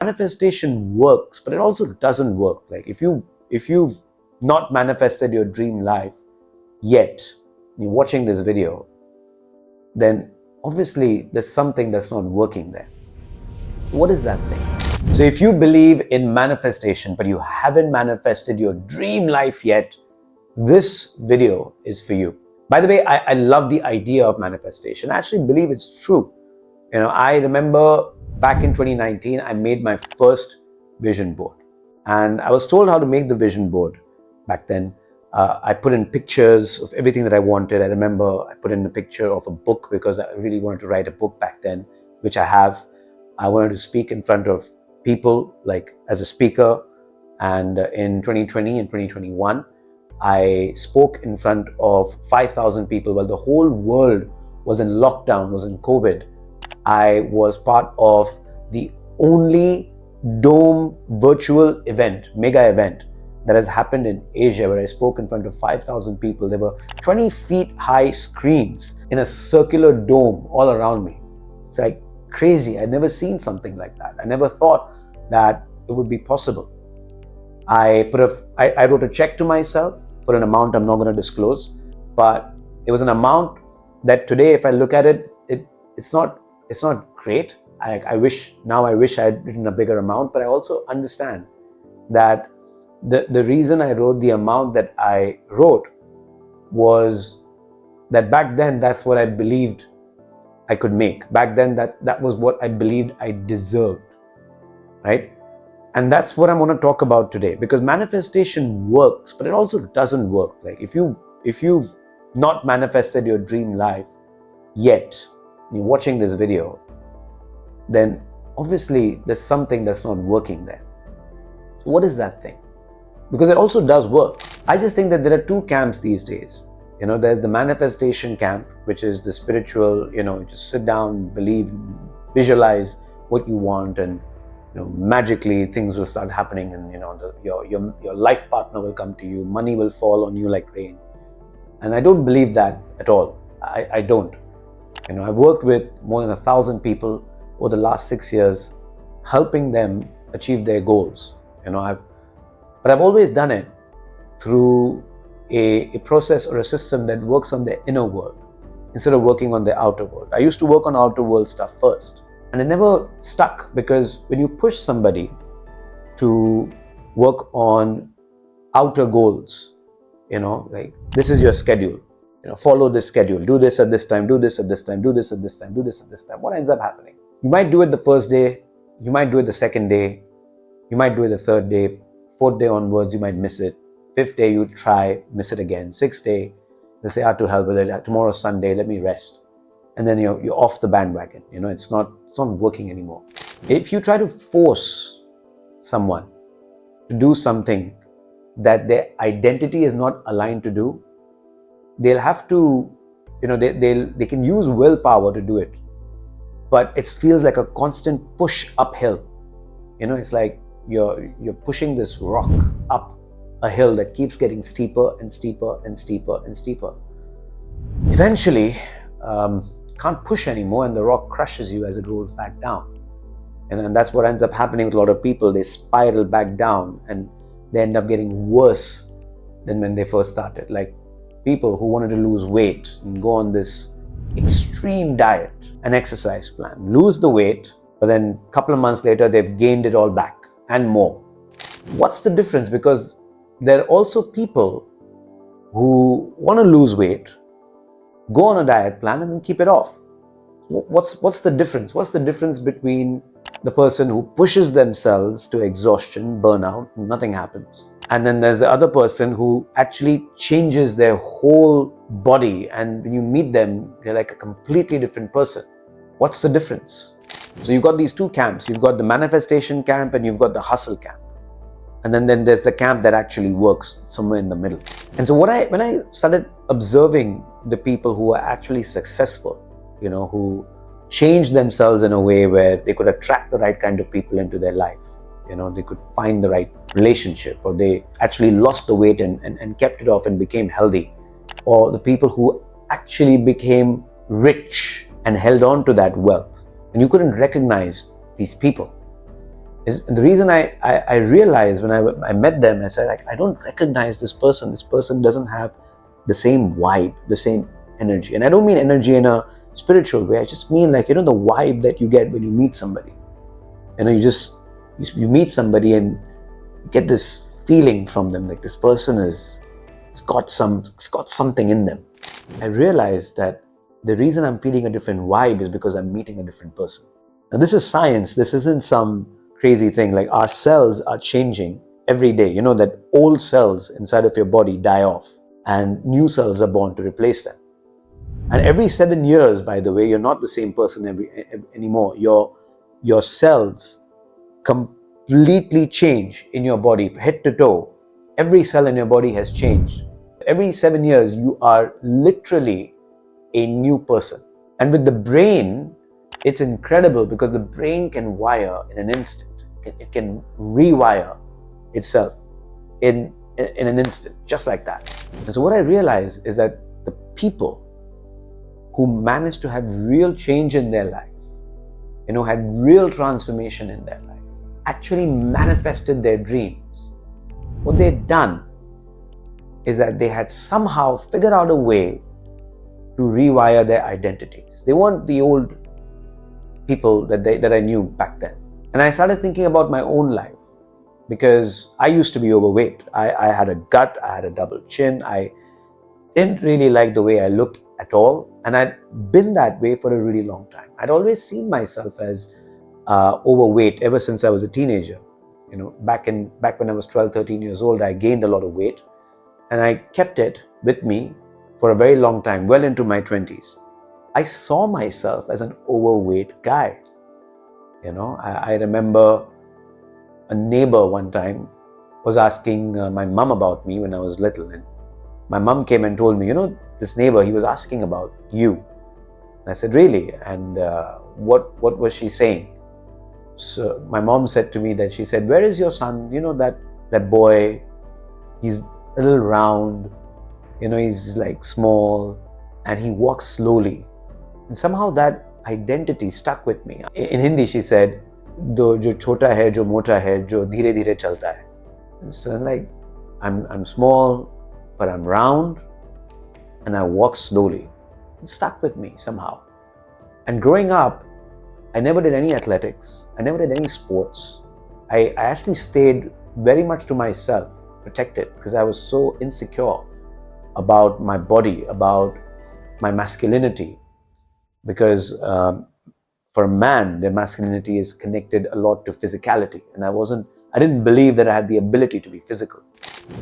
Manifestation works, but it also doesn't work. Like if you've not manifested your dream life yet, you're watching this video, then obviously there's something that's not working there. What is that thing? So if you believe in manifestation, but you haven't manifested your dream life yet, this video is for you. By the way, I love the idea of manifestation. I actually believe it's true. I remember back in 2019, I made my first vision board. And I was told how to make the vision board back then. I put in pictures of everything that I wanted. I remember I put in a picture of a book because I really wanted to write a book back then, which I have. I wanted to speak in front of people, like as a speaker. And in 2020 and 2021, I spoke in front of 5,000 people while the whole world was in lockdown, was in COVID. I was part of the only dome virtual event, mega event that has happened in Asia, where I spoke in front of 5,000 people. There were 20 feet high screens in a circular dome all around me. It's like crazy. I'd never seen something like that. I never thought that it would be possible. I wrote a check to myself for an amount I'm not going to disclose, but it was an amount that today, if I look at it, it's not great. I wish I had written a bigger amount, but I also understand that the reason I wrote the amount that I wrote was that back then that's what I believed I could make. Back then that was what I believed I deserved, right? And that's what I'm going to talk about today, because manifestation works, but it also doesn't work. Like if you've not manifested your dream life yet, you're watching this video, then obviously there's something that's not working there. So what is that thing? Because it also does work. I just think that there are two camps these days. There's the manifestation camp, which is the spiritual, just sit down, believe, visualize what you want, and magically things will start happening, and your life partner will come to you, money will fall on you like rain. And I don't believe that at all. I don't. I've worked with more than 1,000 people over the last 6 years, helping them achieve their goals. But I've always done it through a process or a system that works on the inner world instead of working on the outer world. I used to work on outer world stuff first, and it never stuck, because when you push somebody to work on outer goals, like this is your schedule, follow this schedule, do this at this time, do this at this time, do this at this time, do this at this time. What ends up happening? You might do it the first day, you might do it the second day, you might do it the third day, fourth day onwards, you might miss it. Fifth day, you try, miss it again. Sixth day, you'll say, to hell with it. Tomorrow's Sunday, let me rest. And then you're off the bandwagon. It's not working anymore. If you try to force someone to do something that their identity is not aligned to do, they'll have to, they can use willpower to do it, but it feels like a constant push uphill. It's like you're pushing this rock up a hill that keeps getting steeper and steeper and steeper and steeper. Eventually, can't push anymore, and the rock crushes you as it rolls back down. And that's what ends up happening with a lot of people. They spiral back down, and they end up getting worse than when they first started. Like people who wanted to lose weight and go on this extreme diet and exercise plan, lose the weight, but then a couple of months later, they've gained it all back and more. What's the difference? Because there are also people who want to lose weight, go on a diet plan, and then keep it off. What's the difference? What's the difference between the person who pushes themselves to exhaustion, burnout, nothing happens, and then there's the other person who actually changes their whole body, and when you meet them, they're like a completely different person? What's the difference? So you've got these two camps. You've got the manifestation camp and you've got the hustle camp. And then there's the camp that actually works somewhere in the middle. And so when I started observing the people who are actually successful, who changed themselves in a way where they could attract the right kind of people into their life, they could find the right relationship, or they actually lost the weight and kept it off and became healthy, or the people who actually became rich and held on to that wealth, and you couldn't recognize these people. And the reason I realized when I met them, I said, I don't recognize this person. This person doesn't have the same vibe, the same energy. And I don't mean energy in a spiritual way. I just mean like, the vibe that you get when you meet somebody. You meet somebody and you get this feeling from them, like this person it's got something in them. I realized that the reason I'm feeling a different vibe is because I'm meeting a different person. Now this is science. This isn't some crazy thing. Like, our cells are changing every day. You know that old cells inside of your body die off and new cells are born to replace them. And every 7 years, by the way, you're not the same person anymore. Your cells completely change in your body, head to toe. Every cell in your body has changed. Every 7 years, you are literally a new person. And with the brain, it's incredible because the brain can wire in an instant. It can rewire itself in an instant, just like that. And so what I realized is that the people who managed to have real change in their life, had real transformation in their life, actually manifested their dreams. What they had done is that they had somehow figured out a way to rewire their identities. They weren't the old people that I knew back then. And I started thinking about my own life, because I used to be overweight. I had a gut, I had a double chin, I didn't really like the way I looked at all, and I'd been that way for a really long time. I'd always seen myself as overweight ever since I was a teenager. Back when I was 12, 13 years old, I gained a lot of weight, and I kept it with me for a very long time, well into my 20s. I saw myself as an overweight guy. I remember a neighbor one time was asking my mom about me when I was little, and my mom came and told me, this neighbor, he was asking about you. And I said, really? And what was she saying? So my mom said to me that she said, where is your son? That boy, he's a little round, he's like small, and he walks slowly. And somehow that identity stuck with me. In Hindi, she said, "Do jo chota hai, jo mota hai, jo dheere dheere chalta hai." So like, I'm small, but I'm round, and I walk slowly. It stuck with me somehow. And growing up, I never did any athletics. I never did any sports. I actually stayed very much to myself, protected, because I was so insecure about my body, about my masculinity. Because for a man, their masculinity is connected a lot to physicality. And I didn't believe that I had the ability to be physical.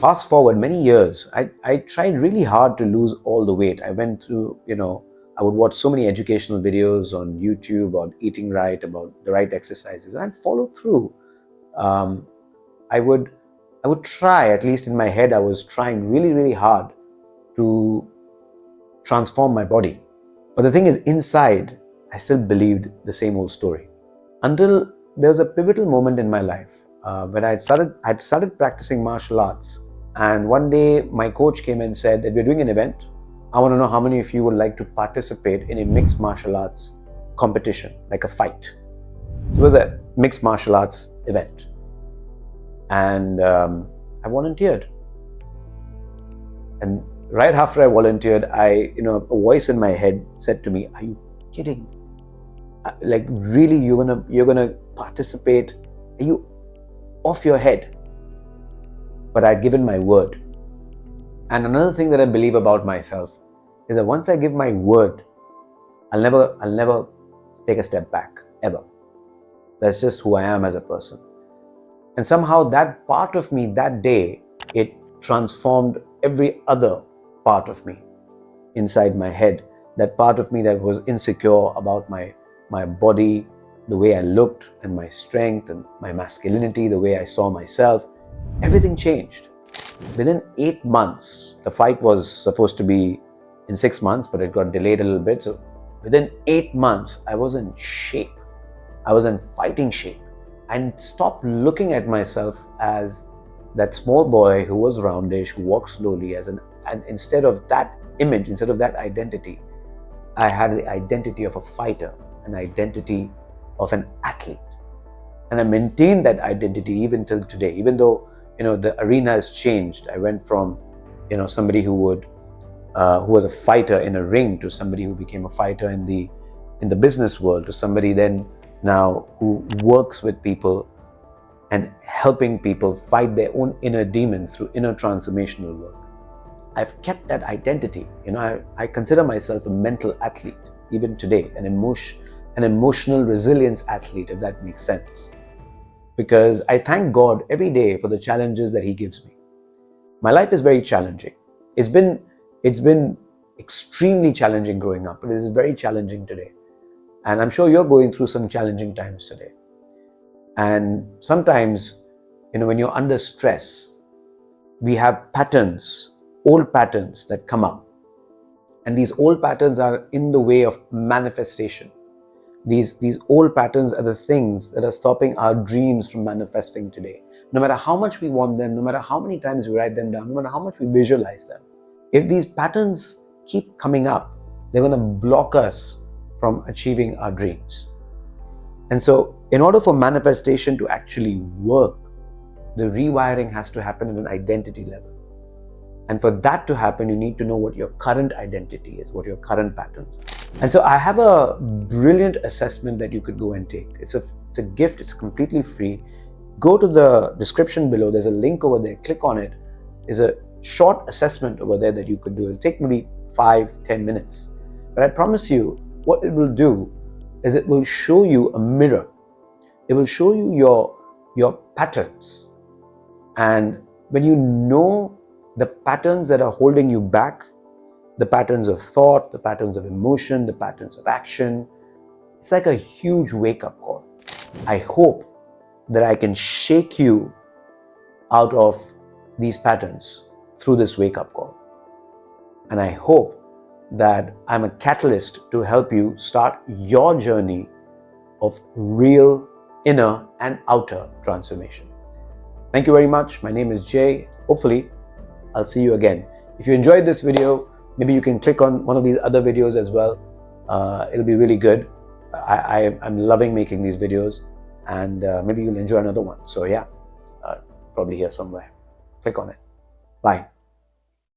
Fast forward many years, I tried really hard to lose all the weight. I went through, I would watch so many educational videos on YouTube on eating right, about the right exercises, and I'd follow through. I would try, at least in my head, I was trying really, really hard to transform my body. But the thing is, inside, I still believed the same old story. Until there was a pivotal moment in my life when I'd started practicing martial arts. And one day, my coach came and said that we're doing an event. I want to know how many of you would like to participate in a mixed martial arts competition, like a fight. It was a mixed martial arts event. And I volunteered. And right after I volunteered, a voice in my head said to me, "Are you kidding? Like, really, you're gonna participate? Are you off your head?" But I'd given my word. And another thing that I believe about myself is that once I give my word, I'll never take a step back, ever. That's just who I am as a person. And somehow that part of me that day, it transformed every other part of me inside my head. That part of me that was insecure about my body, the way I looked, and my strength and my masculinity, the way I saw myself, everything changed. Within 8 months, the fight was supposed to be in 6 months, but it got delayed a little bit. So within 8 months, I was in shape. I was in fighting shape. I stopped looking at myself as that small boy who was roundish, who walked slowly, and instead of that image, instead of that identity, I had the identity of a fighter, an identity of an athlete. And I maintain that identity even till today, even though, the arena has changed. I went from, somebody who was a fighter in a ring to somebody who became a fighter in the business world, to somebody then now who works with people and helping people fight their own inner demons through inner transformational work. I've kept that identity. I consider myself a mental athlete even today, an emotional resilience athlete, if that makes sense. Because I thank God every day for the challenges that He gives me. My life is very challenging. It's been extremely challenging growing up, but it is very challenging today. And I'm sure you're going through some challenging times today. And sometimes, when you're under stress, we have patterns, old patterns that come up. And these old patterns are in the way of manifestation. These old patterns are the things that are stopping our dreams from manifesting today. No matter how much we want them, no matter how many times we write them down, no matter how much we visualize them, if these patterns keep coming up, they're going to block us from achieving our dreams. And so, in order for manifestation to actually work, the rewiring has to happen at an identity level. And for that to happen, you need to know what your current identity is, what your current patterns are. And so I have a brilliant assessment that you could go and take. It's a gift, it's completely free. Go to the description below, there's a link over there, click on it. There's a short assessment over there that you could do. It'll take maybe 5-10 minutes. But I promise you, what it will do is it will show you a mirror. It will show you your patterns. And when you know the patterns that are holding you back, the patterns of thought, the patterns of emotion, the patterns of action, it's like a huge wake-up call. I hope that I can shake you out of these patterns through this wake-up call. And I hope that I'm a catalyst to help you start your journey of real inner and outer transformation. Thank you very much. My name is Jay. Hopefully, I'll see you again. If you enjoyed this video, maybe you can click on one of these other videos as well. It'll be really good. I'm loving making these videos, and maybe you'll enjoy another one. So yeah, probably here somewhere. Click on it. Bye.